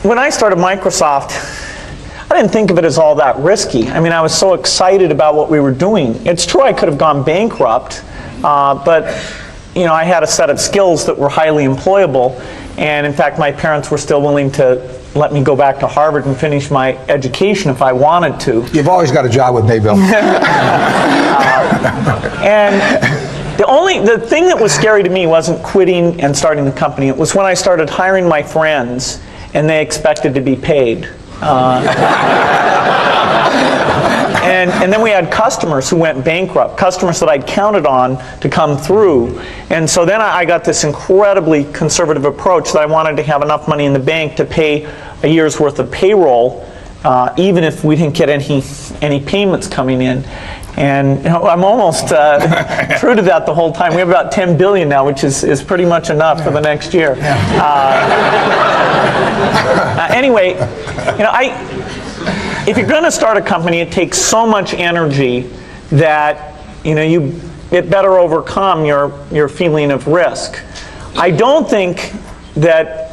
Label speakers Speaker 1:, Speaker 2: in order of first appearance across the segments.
Speaker 1: when I started Microsoft, I didn't think of it as all that risky. I mean, I was so excited about what we were doing. It's true I could have gone bankrupt, but you know, I had a set of skills that were highly employable, and in fact, my parents were still willing to let me go back to Harvard and finish my education if I wanted to.
Speaker 2: You've always got a job with me, Bill.
Speaker 1: And the thing that was scary to me wasn't quitting and starting the company. It was when I started hiring my friends and they expected to be paid. And then we had customers who went bankrupt, customers that I'd counted on to come through. And so then I got this incredibly conservative approach that I wanted to have enough money in the bank to pay a year's worth of payroll, even if we didn't get any payments coming in. And you know, I'm almost true to that the whole time. We have about 10 billion now, which is pretty much enough for the next year. Anyway, you know, if you're going to start a company, it takes so much energy that you know it better overcome your feeling of risk. I don't think that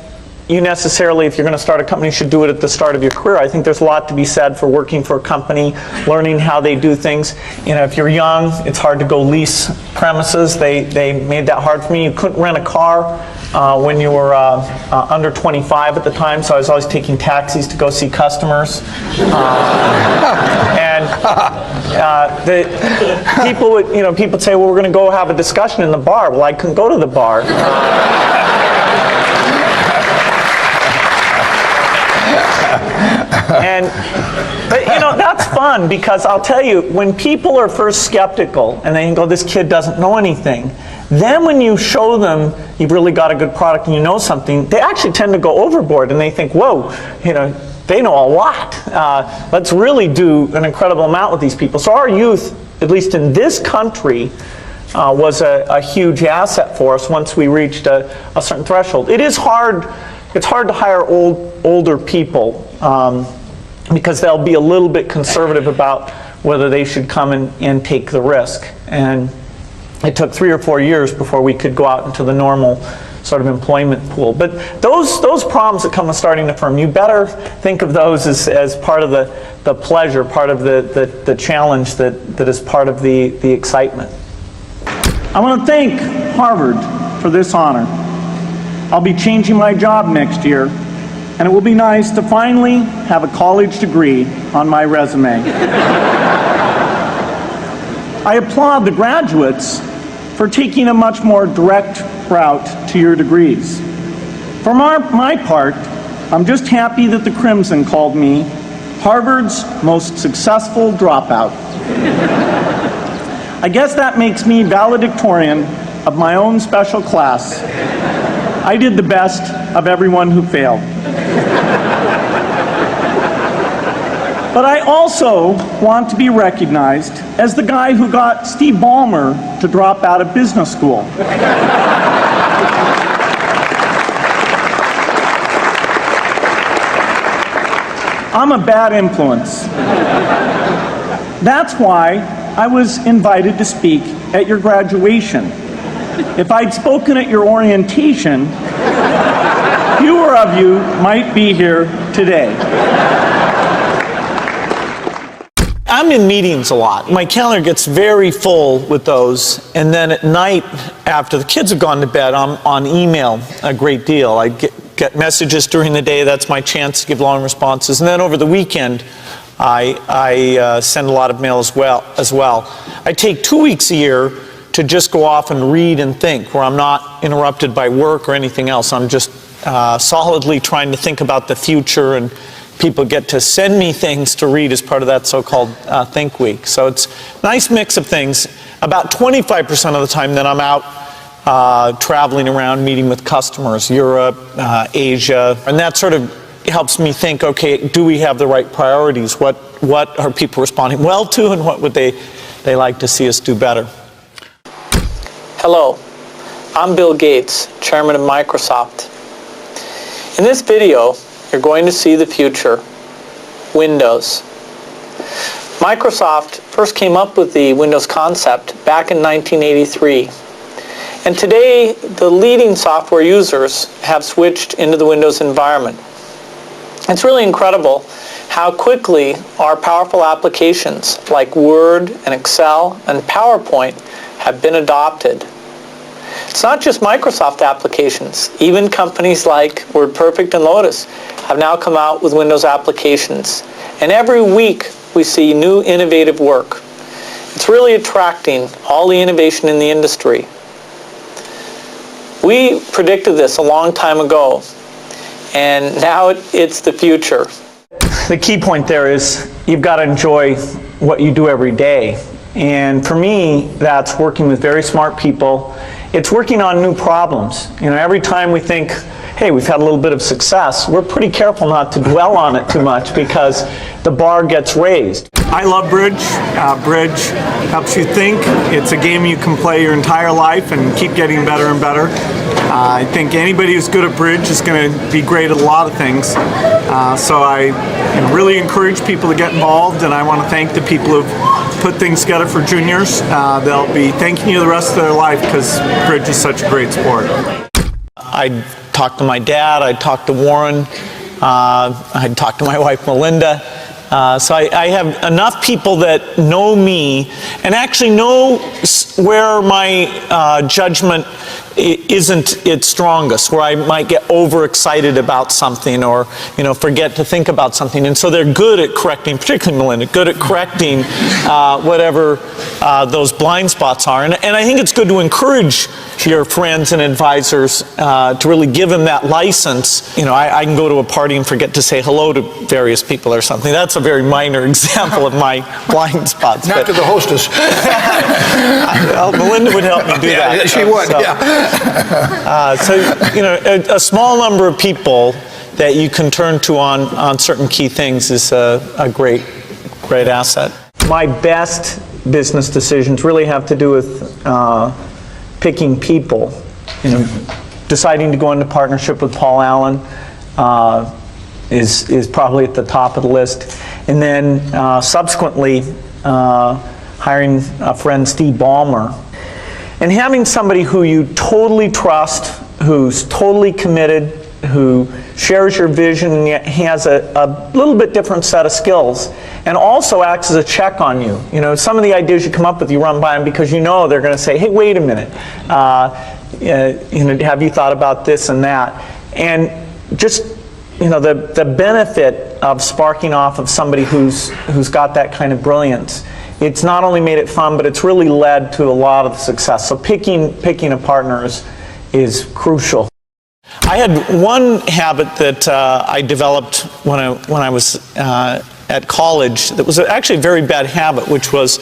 Speaker 1: you necessarily, if you're going to start a company, should do it at the start of your career. I think there's a lot to be said for working for a company, learning how they do things. You know, if you're young, it's hard to go lease premises. They made that hard for me. You couldn't rent a car when you were under 25 at the time, so I was always taking taxis to go see customers. The people would, you know, people say, well, we're going to go have a discussion in the bar. Well, I couldn't go to the bar. But you know, that's fun, because I'll tell you, when people are first skeptical and they go, this kid doesn't know anything, then when you show them you've really got a good product and you know something, they actually tend to go overboard and they think, whoa, you know, they know a lot. Let's really do an incredible amount with these people. So our youth, at least in this country, was a huge asset for us once we reached a certain threshold. It is hard. It's hard to hire older people because they'll be a little bit conservative about whether they should come and take the risk. And it took 3 or 4 years before we could go out into the normal sort of employment pool. But those problems that come with starting a firm, you better think of those as part of the pleasure, part of the challenge that is part of the excitement.
Speaker 3: I want to thank Harvard for this honor. I'll be changing my job next year, and it will be nice to finally have a college degree on my resume. I applaud the graduates for taking a much more direct route to your degrees. For my part, I'm just happy that the Crimson called me Harvard's most successful dropout. I guess that makes me valedictorian of my own special class. I did the best of everyone who failed. But I also want to be recognized as the guy who got Steve Ballmer to drop out of business school. I'm a bad influence. That's why I was invited to speak at your graduation. If I'd spoken at your orientation, fewer of you might be here today.
Speaker 1: I'm in meetings a lot. My calendar gets very full with those, and then at night, after the kids have gone to bed, I'm on email a great deal. I get messages during the day. That's my chance to give long responses. And then over the weekend, I send a lot of mail as well. I take 2 weeks a year to just go off and read and think, where I'm not interrupted by work or anything else. I'm just solidly trying to think about the future, and people get to send me things to read as part of that so-called Think Week. So it's a nice mix of things. About 25% of the time that I'm out traveling around, meeting with customers, Europe, Asia, and that sort of helps me think, okay, do we have the right priorities? What are people responding well to, and what would they like to see us do better?
Speaker 4: Hello, I'm Bill Gates, Chairman of Microsoft. In this video, you're going to see the future, Windows. Microsoft first came up with the Windows concept back in 1983. And today, the leading software users have switched into the Windows environment. It's really incredible how quickly our powerful applications like Word and Excel and PowerPoint have been adopted. It's not just Microsoft applications. Even companies like WordPerfect and Lotus have now come out with Windows applications. And every week we see new innovative work. It's really attracting all the innovation in the industry. We predicted this a long time ago, and now it's the future.
Speaker 1: The key point there is you've got to enjoy what you do every day. And for me, that's working with very smart people. It's working on new problems. You know, every time we think, hey, we've had a little bit of success, we're pretty careful not to dwell on it too much because the bar gets raised.
Speaker 3: I love bridge. Bridge helps you think. It's a game you can play your entire life and keep getting better and better. I think anybody who's good at bridge is going to be great at a lot of things. So I really encourage people to get involved, and I want to thank the people who've put things together for juniors. They'll be thanking you the rest of their life because bridge is such a great sport.
Speaker 1: I'd talk to my dad, I'd talk to Warren, I'd talk to my wife Melinda. So I have enough people that know me and actually know where my judgment isn't its strongest, where I might get overexcited about something or forget to think about something. And so they're good at correcting, particularly Melinda, good at correcting whatever those blind spots are. And I think it's good to encourage your friends and advisors to really give them that license. I can go to a party and forget to say hello to various people or something. That's a very minor example of my blind spots.
Speaker 2: Not to the hostess.
Speaker 1: Well, Melinda would help me do that.
Speaker 2: Yeah, she would, yeah.
Speaker 1: A small number of people that you can turn to on certain key things is a great asset. My best business decisions really have to do with picking people. Deciding to go into partnership with Paul Allen is probably at the top of the list. And then subsequently hiring a friend, Steve Ballmer. And having somebody who you totally trust, who's totally committed, who shares your vision and yet has a little bit different set of skills, and also acts as a check on you. Some of the ideas you come up with, you run by them because they're going to say, hey, wait a minute, have you thought about this and that? And just the benefit of sparking off of somebody who's got that kind of brilliance. It's not only made it fun, but it's really led to a lot of success. So picking a partner is crucial. I had one habit that I developed when I was at college that was actually a very bad habit, which was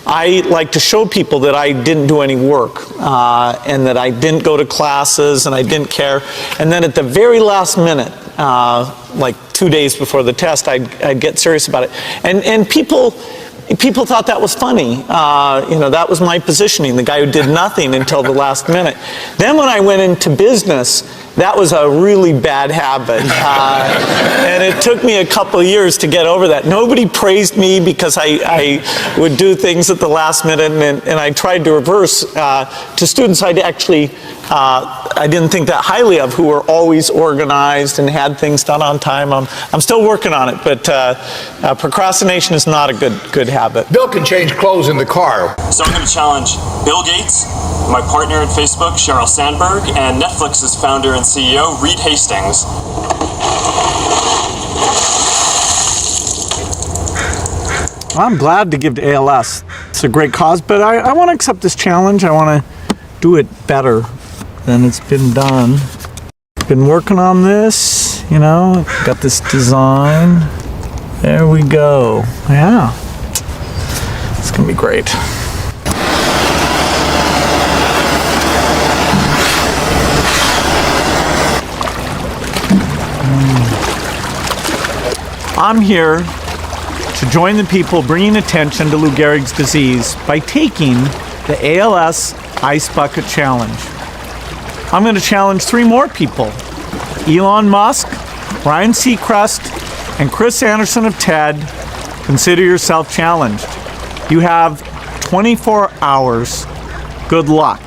Speaker 1: I like to show people that I didn't do any work and that I didn't go to classes and I didn't care. And then at the very last minute, like 2 days before the test, I'd get serious about it. And people thought that was funny. That was my positioning, the guy who did nothing until the last minute. Then when I went into business, that was a really bad habit. And it took me a couple of years to get over that. Nobody praised me because I would do things at the last minute, and I tried to reverse to students I didn't think that highly of, who were always organized and had things done on time. I'm still working on it, but procrastination is not a good habit.
Speaker 2: Bill can change clothes in the car.
Speaker 5: So I'm going to challenge Bill Gates, my partner at Facebook, Sheryl Sandberg, and Netflix's founder and CEO, Reed Hastings.
Speaker 3: I'm glad to give to ALS. It's a great cause, but I want to accept this challenge. I want to do it better than it's been done. Been working on this, got this design. There we go. Yeah. It's going to be great. I'm here to join the people bringing attention to Lou Gehrig's disease by taking the ALS Ice Bucket Challenge. I'm going to challenge 3 more people: Elon Musk, Ryan Seacrest, and Chris Anderson of TED. Consider yourself challenged. You have 24 hours. Good luck.